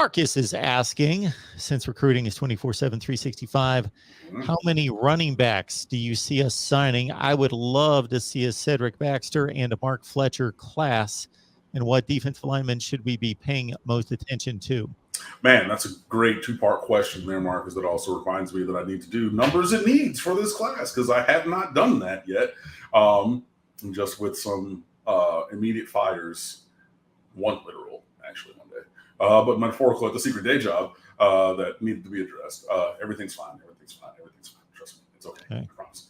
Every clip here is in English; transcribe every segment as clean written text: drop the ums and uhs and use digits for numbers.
Marcus is asking, since recruiting is 24/7, 365, how many running backs do you see us signing? I would love to see a Cedric Baxter and a Mark Fletcher class. And what defensive linemen should we be paying most attention to? Man, that's a great two-part question there, Marcus. That also reminds me that I need to do numbers and needs for this class because I have not done that yet. Just with some immediate fires, one literal, actually, one day. But metaphorical at the secret day job that needed to be addressed. Everything's fine. Everything's fine. Everything's fine. Trust me. It's okay. I promise.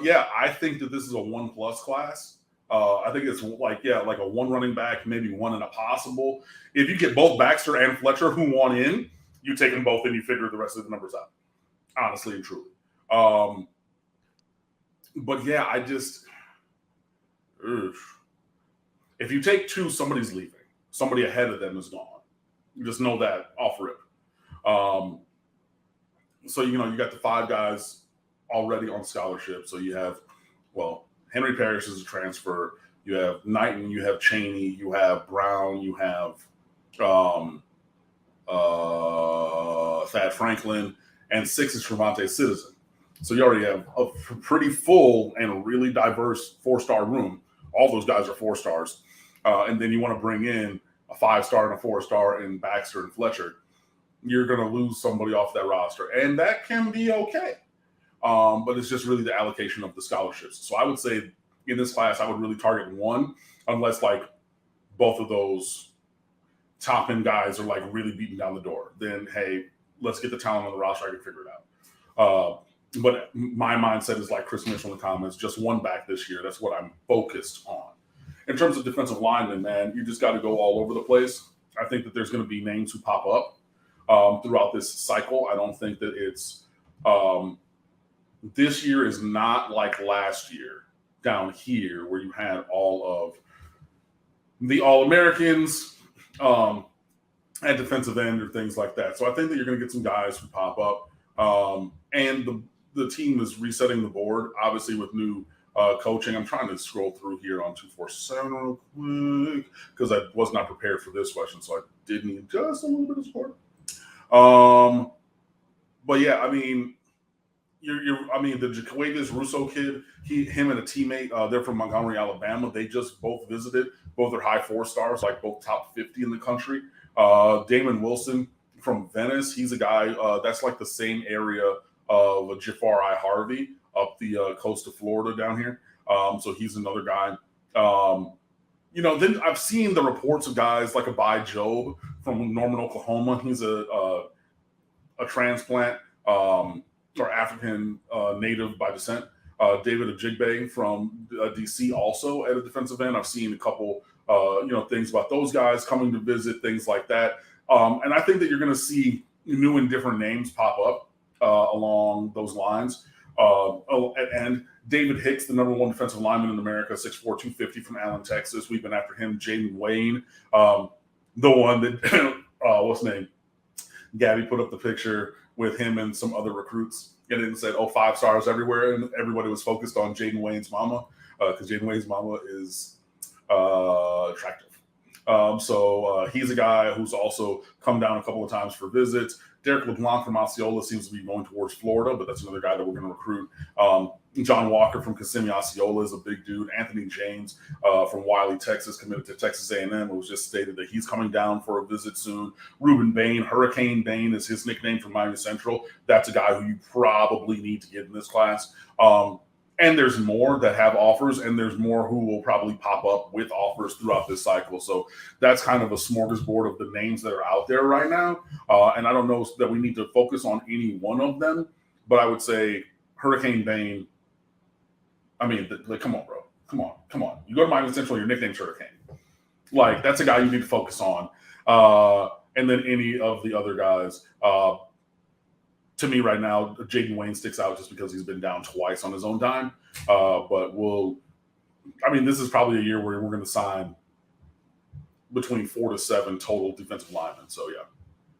Yeah, I think that this is a 1+ class. I think it's like a one running back, maybe one in a possible. If you get both Baxter and Fletcher who want in, you take them both and you figure the rest of the numbers out. Honestly and truly. But yeah, I just if you take two, somebody's leaving. Somebody ahead of them is gone. You just know that off rip. So you got the 5 guys already on scholarship. So you have, Henry Parrish is a transfer. You have Knighton, you have Cheney, you have Brown, you have Thad Franklin, and 6 is Trevante Citizen. So you already have a pretty full and really diverse 4-star room. All those guys are 4 stars. And then you want to bring in a 5-star and a 4-star in Baxter and Fletcher. You're going to lose somebody off that roster. And that can be okay. But it's just really the allocation of the scholarships. So I would say in this class, I would really target one, unless both of those top end guys are really beating down the door. Then, hey, let's get the talent on the roster. I can figure it out. But my mindset is like Chris mentioned in the comments, just one back this year. That's what I'm focused on. In terms of defensive linemen, man, you just got to go all over the place. I think that there's going to be names who pop up throughout this cycle. I don't think that it's this year is not like last year down here where you had all of the All-Americans at defensive end or things like that. So I think that you're going to get some guys who pop up. And the team is resetting the board, obviously, with new coaching. I'm trying to scroll through here on 247 real quick because I was not prepared for this question, so I did need just a little bit of support. But yeah, I mean, the Jaquavius Russo kid, him and a teammate, they're from Montgomery, Alabama. They just both visited. Both are high 4 stars, both top 50 in the country. Damon Wilson from Venice, he's a guy that's the same area of Jafar I. Harvey up the coast of Florida down here. So he's another guy. Then I've seen the reports of guys like Abai Job from Norman, Oklahoma. He's a transplant or African native by descent. David Ajigbe from DC also at a defensive end. I've seen a couple things about those guys coming to visit, things like that. And I think that you're going to see new and different names pop up along those lines. And David Hicks, the #1 defensive lineman in America, 6'4", 250 from Allen, Texas. We've been after him. Jaden Wayne, the one that, what's his name? Gabby put up the picture with him and some other recruits. And it said, 5 stars everywhere. And everybody was focused on Jaden Wayne's mama because Jaden Wayne's mama is attractive. So he's a guy who's also come down a couple of times for visits. Derek LeBlanc from Osceola seems to be going towards Florida, but that's another guy that we're going to recruit. John Walker from Kissimmee, Osceola is a big dude. Anthony James from Wiley, Texas, committed to Texas A&M. It was just stated that he's coming down for a visit soon. Ruben Bain, Hurricane Bain is his nickname from Miami Central. That's a guy who you probably need to get in this class. And there's more that have offers, and there's more who will probably pop up with offers throughout this cycle. So that's kind of a smorgasbord of the names that are out there right now. And I don't know that we need to focus on any one of them, but I would say Hurricane Bain. I mean, come on, bro. Come on. You go to Miami Central, your nickname's Hurricane. That's a guy you need to focus on. And then any of the other guys. To me right now, Jaden Wayne sticks out just because he's been down twice on his own time. But this is probably a year where we're going to sign between 4 to 7 total defensive linemen. So, yeah.